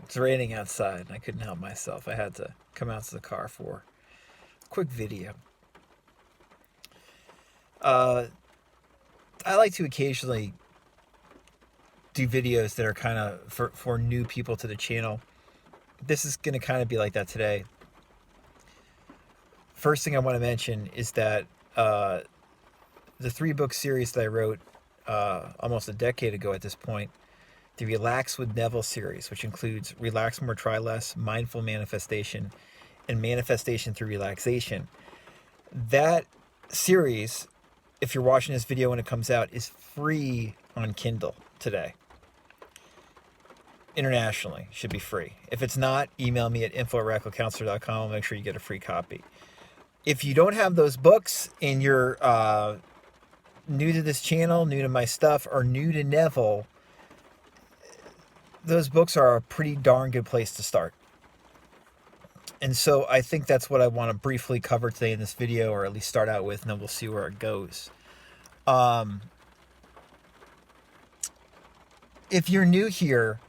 It's raining outside, and I couldn't help myself. I had to come out to the car for a quick video. Uh, I like to occasionally do videos that are kind of for new people to the channel. This is going to kind of be like that today. First thing I want to mention is that the 3-book series that I wrote almost a decade ago at this point, the Relax with Neville series, which includes Relax More, Try Less, Mindful Manifestation, and Manifestation Through Relaxation. That series, if you're watching this video when it comes out, is free on Kindle today. Internationally, should be free. If it's not, email me at info@radicalcounselor.com. I'll make sure you get a free copy. If you don't have those books and you're new to this channel, new to my stuff, or new to Neville, those books are a pretty darn good place to start. And so I think that's what I want to briefly cover today in this video, or at least start out with, and then we'll see where it goes. If you're new here,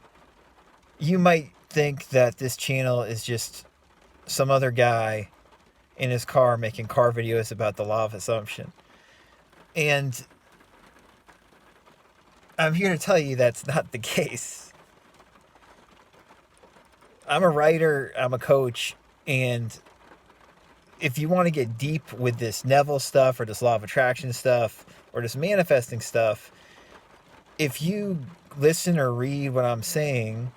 you might think that this channel is just some other guy in his car making car videos about the law of assumption. And I'm here to tell you that's not the case. I'm a writer, I'm a coach, and if you want to get deep with this Neville stuff or this law of attraction stuff or this manifesting stuff, if you listen or read what I'm saying,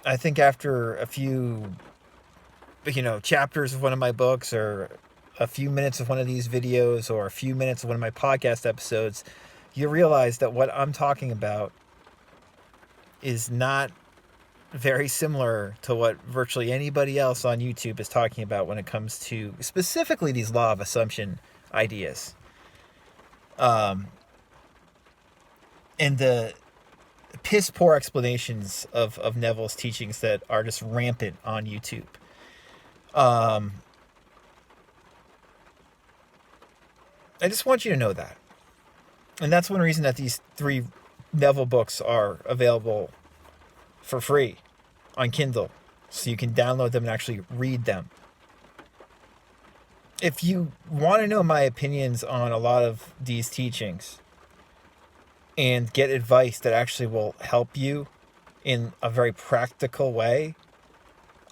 I think after a few, chapters of one of my books, or a few minutes of one of these videos, or a few minutes of one of my podcast episodes, you realize that what I'm talking about is not very similar to what virtually anybody else on YouTube is talking about when it comes to specifically these law of assumption ideas. And the piss poor explanations of Neville's teachings that are just rampant on YouTube. I just want you to know that. And that's one reason that these 3 Neville books are available for free on Kindle, so you can download them and actually read them. If you want to know my opinions on a lot of these teachings and get advice that actually will help you in a very practical way,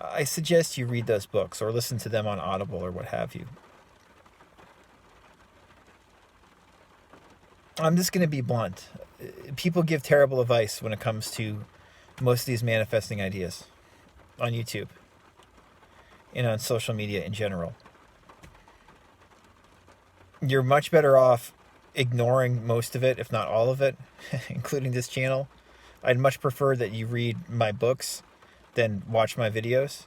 I suggest you read those books or listen to them on Audible or what have you. I'm just going to be blunt. People give terrible advice when it comes to most of these manifesting ideas on YouTube and on social media in general. You're much better off ignoring most of it, if not all of it, including this channel. I'd much prefer that you read my books than watch my videos.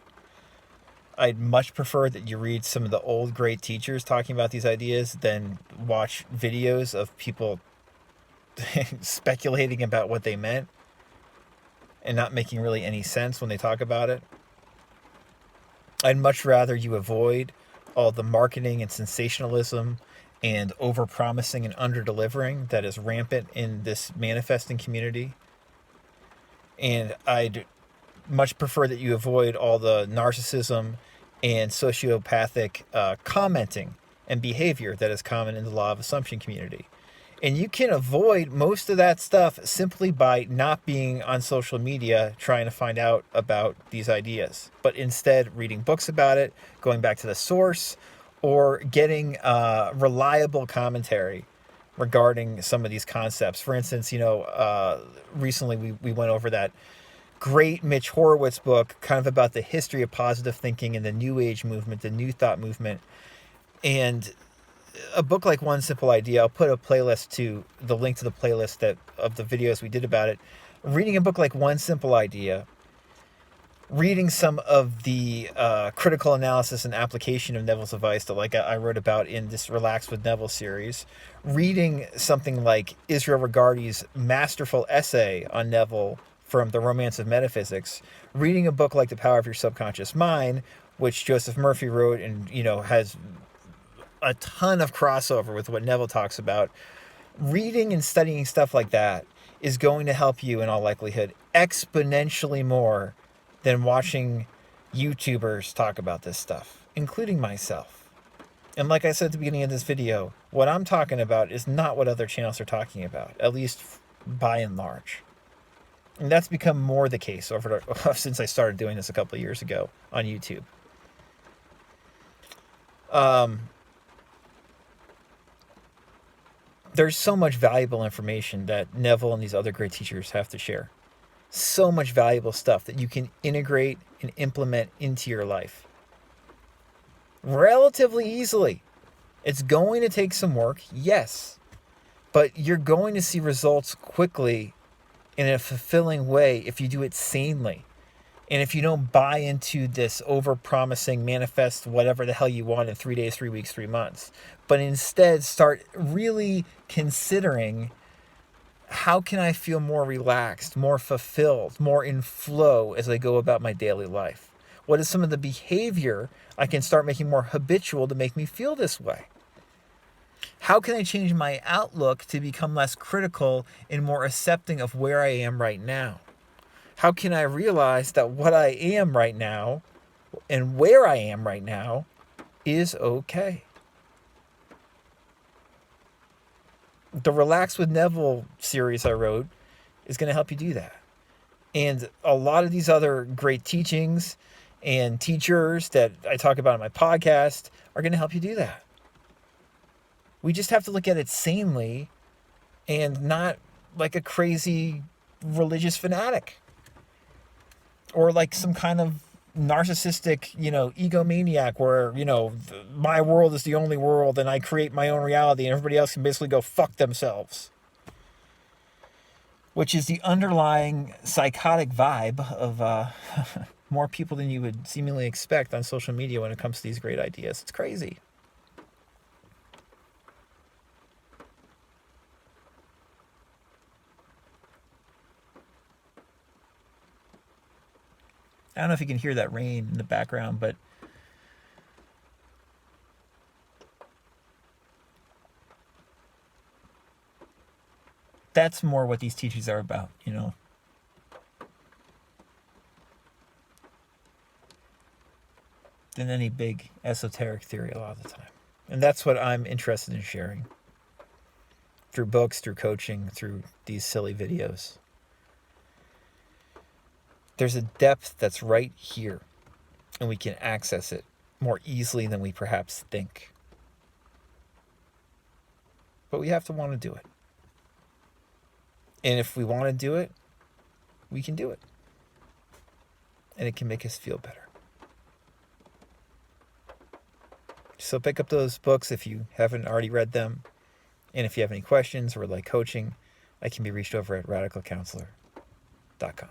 I'd much prefer that you read some of the old great teachers talking about these ideas than watch videos of people speculating about what they meant and not making really any sense when they talk about it. I'd much rather you avoid all the marketing and sensationalism and over-promising and under-delivering that is rampant in this manifesting community. And I'd much prefer that you avoid all the narcissism and sociopathic commenting and behavior that is common in the law of assumption community. And you can avoid most of that stuff simply by not being on social media trying to find out about these ideas, but instead reading books about it, going back to the source, or getting reliable commentary regarding some of these concepts. For instance, recently we went over that great Mitch Horowitz book, kind of about the history of positive thinking and the New Age movement, the New Thought movement. And a book like One Simple Idea, I'll put the link to the playlist of the videos we did about it. Reading a book like One Simple Idea, reading some of the critical analysis and application of Neville's advice that I wrote about in this Relax with Neville series, reading something like Israel Regardie's masterful essay on Neville from The Romance of Metaphysics, reading a book like The Power of Your Subconscious Mind, which Joseph Murphy wrote and, has a ton of crossover with what Neville talks about. Reading and studying stuff like that is going to help you in all likelihood exponentially more than watching YouTubers talk about this stuff, including myself. And like I said at the beginning of this video, what I'm talking about is not what other channels are talking about, at least by and large. And that's become more the case since I started doing this a couple of years ago on YouTube. There's so much valuable information that Neville and these other great teachers have to share. So much valuable stuff that you can integrate and implement into your life relatively easily. It's going to take some work, yes, but you're going to see results quickly in a fulfilling way if you do it sanely. And if you don't buy into this over-promising manifest whatever the hell you want in 3 days, 3 weeks, 3 months, but instead start really considering, how can I feel more relaxed, more fulfilled, more in flow as I go about my daily life? What is some of the behavior I can start making more habitual to make me feel this way? How can I change my outlook to become less critical and more accepting of where I am right now? How can I realize that what I am right now and where I am right now is okay? The Relax with Neville series I wrote is going to help you do that. And a lot of these other great teachings and teachers that I talk about on my podcast are going to help you do that. We just have to look at it sanely and not like a crazy religious fanatic or like some kind of narcissistic, egomaniac where, my world is the only world and I create my own reality and everybody else can basically go fuck themselves. Which is the underlying psychotic vibe of more people than you would seemingly expect on social media when it comes to these great ideas. It's crazy. I don't know if you can hear that rain in the background, but that's more what these teachings are about, than any big esoteric theory a lot of the time. And that's what I'm interested in sharing through books, through coaching, through these silly videos. There's a depth that's right here, and we can access it more easily than we perhaps think. But we have to want to do it. And if we want to do it, we can do it. And it can make us feel better. So pick up those books if you haven't already read them. And if you have any questions or would like coaching, I can be reached over at radicalcounselor.com.